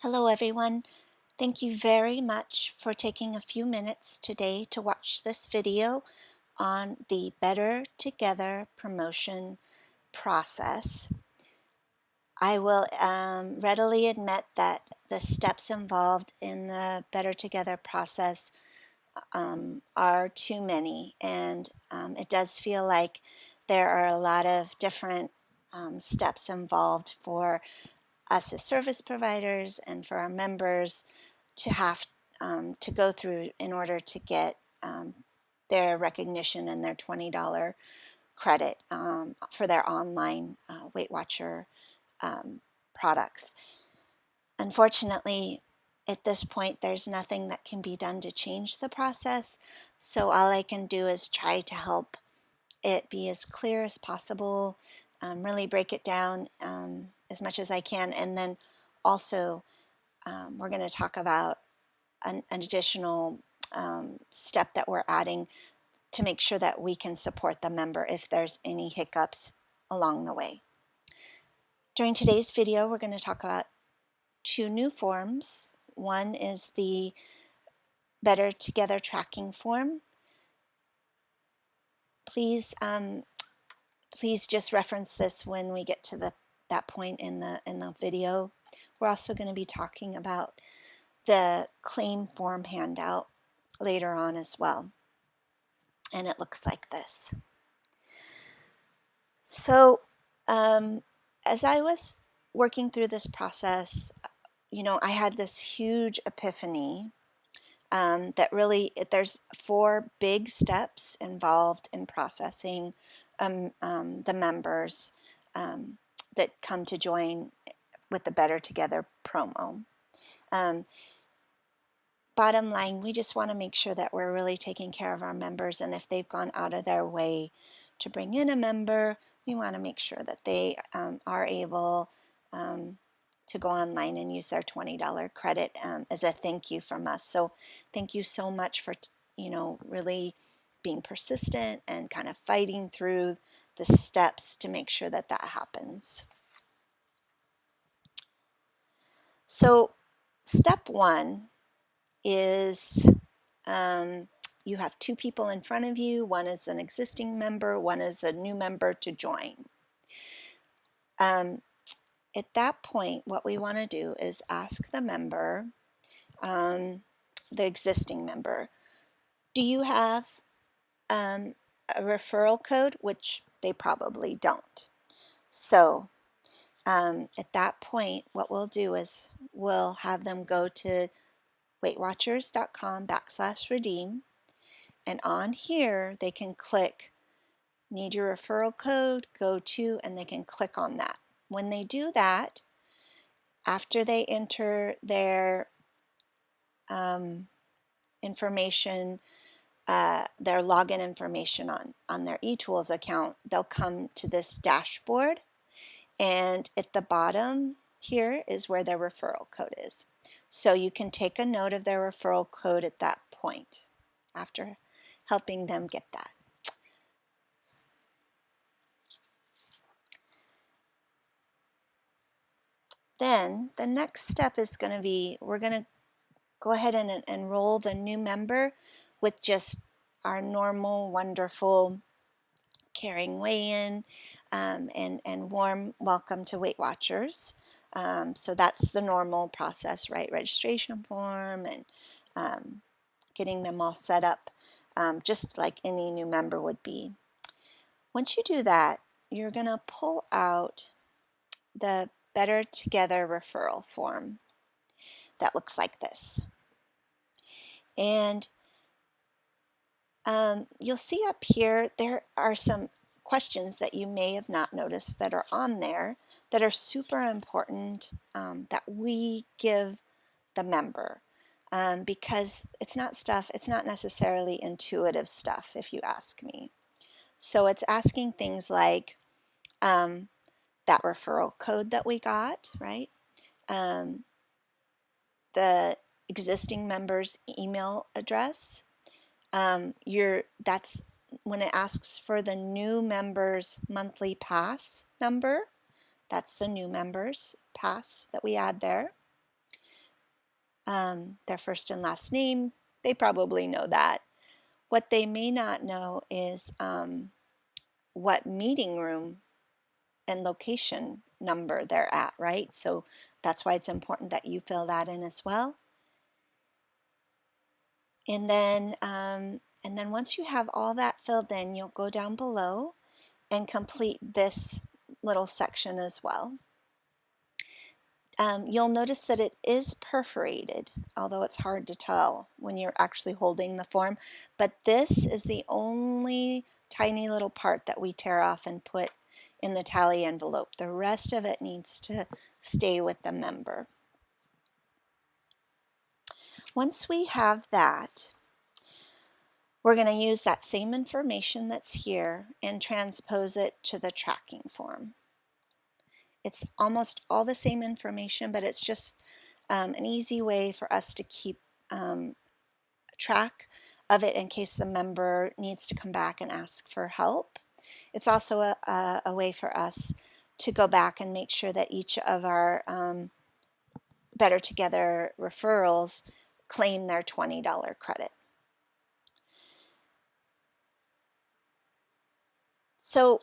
Hello everyone. Thank you very much for taking a few minutes today to watch this video on the Better Together promotion process. I will readily admit that the steps involved in the Better Together process are too many, and it does feel like there are a lot of different steps involved for us as service providers and for our members to have to go through in order to get their recognition and their $20 credit for their online Weight Watcher products. Unfortunately, at this point, there's nothing that can be done to change the process, so all I can do is try to help it be as clear as possible, really break it down as much as I can, and then also we're going to talk about an additional step that we're adding to make sure that we can support the member if there's any hiccups along the way. During today's video, we're going to talk about two new forms. One is the Better Together tracking form. Please just reference this when we get to that point in the video. We're also going to be talking about the claim form handout later on as well. And it looks like this. So as I was working through this process, I had this huge epiphany that really, there's 4 big steps involved in processing the members that come to join with the Better Together promo. Bottom line, we just want to make sure that we're really taking care of our members, and if they've gone out of their way to bring in a member, we want to make sure that they are able to go online and use their $20 credit as a thank you from us. So thank you so much for really being persistent and kind of fighting through the steps to make sure that that happens. So step 1 is you have 2 people in front of you. One is an existing member, one is a new member to join. At that point, what we want to do is ask the member, the existing member, do you have a referral code? Which they probably don't. So at that point, what we'll do is we'll have them go to weightwatchers.com/redeem, and on here they can click need your referral code, go to, and they can click on that. When they do that, after they enter their information, their login information on their eTools account, they'll come to this dashboard, and at the bottom here is where their referral code is. So you can take a note of their referral code at that point after helping them get that. Then the next step is going to be, we're going to go ahead and enroll the new member with just our normal, wonderful, caring weigh-in and warm welcome to Weight Watchers. So that's the normal process, right? Registration form and getting them all set up just like any new member would be. Once you do that, you're going to pull out the Better Together referral form that looks like this. And you'll see up here there are some questions that you may have not noticed that are on there that are super important that we give the member because it's not necessarily intuitive stuff, if you ask me. So it's asking things like that referral code that we got, right? The existing member's email address. That's when it asks for the new member's monthly pass number. That's the new member's pass that we add there. their first and last name. They probably know that. What they may not know is what meeting room and location number they're at, right? So that's why it's important that you fill that in as well. And then once you have all that filled in, you'll go down below and complete this little section as well. You'll notice that it is perforated, although it's hard to tell when you're actually holding the form. But this is the only tiny little part that we tear off and put in the tally envelope. The rest of it needs to stay with the member. Once we have that, we're going to use that same information that's here and transpose it to the tracking form. It's almost all the same information, but it's just an easy way for us to keep track of it in case the member needs to come back and ask for help. It's also a way for us to go back and make sure that each of our Better Together referrals claim their $20 credit. So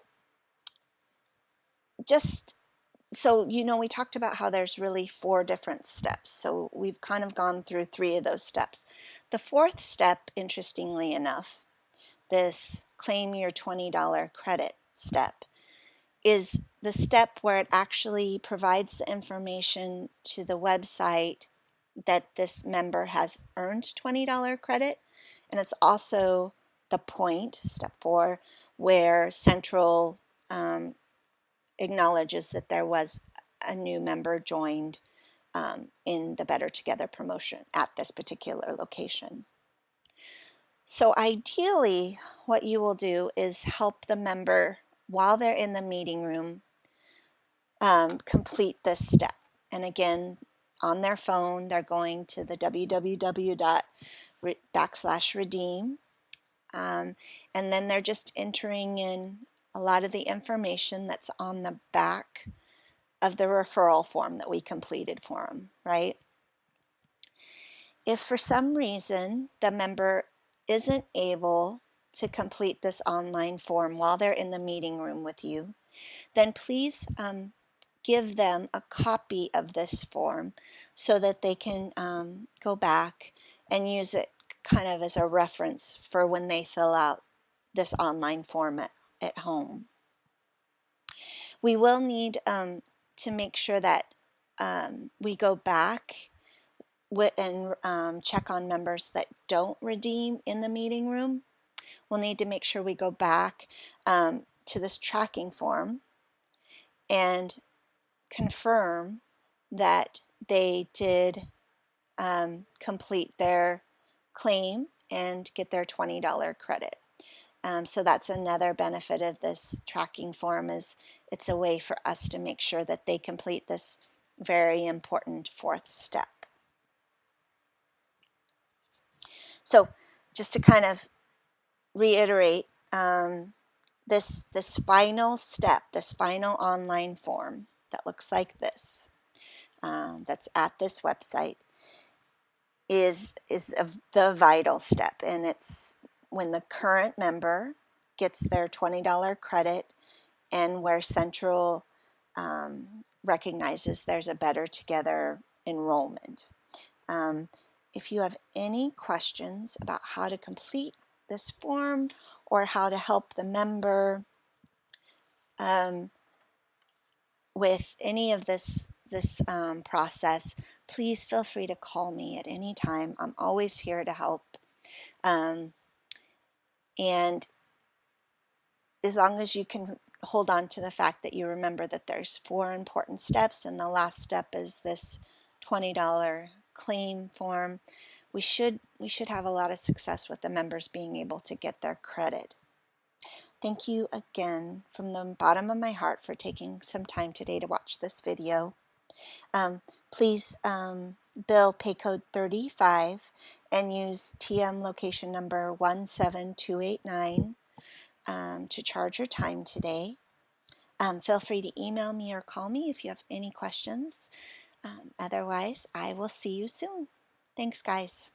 we talked about how there's really 4 different steps. So we've kind of gone through 3 of those steps. The 4th step, interestingly enough, this claim your $20 credit step, is the step where it actually provides the information to the website that this member has earned $20 credit. And it's also the point, step 4, where Central acknowledges that there was a new member joined in the Better Together promotion at this particular location. So ideally, what you will do is help the member while they're in the meeting room complete this step. And again, on their phone, they're going to the www.redeem, and then they're just entering in a lot of the information that's on the back of the referral form that we completed for them, right? If for some reason the member isn't able to complete this online form while they're in the meeting room with you, then please give them a copy of this form so that they can go back and use it kind of as a reference for when they fill out this online form at home. We will need to make sure that we go back and check on members that don't redeem in the meeting room. We'll need to make sure we go back to this tracking form and confirm that they did complete their claim and get their $20 credit. So that's another benefit of this tracking form, is it's a way for us to make sure that they complete this very important 4th step. So just to kind of reiterate, this final step, this final online form that looks like this, that's at this website, is the vital step, and it's when the current member gets their $20 credit and where Central recognizes there's a Better Together enrollment. If you have any questions about how to complete this form or how to help the member with any of this process, please feel free to call me at any time. I'm always here to help. And as long as you can hold on to the fact that you remember that there's 4 important steps, and the last step is this $20 claim form, we should have a lot of success with the members being able to get their credit. Thank you again from the bottom of my heart for taking some time today to watch this video. Please bill paycode 35 and use TM location number 17289 to charge your time today. Feel free to email me or call me if you have any questions. Otherwise, I will see you soon. Thanks, guys.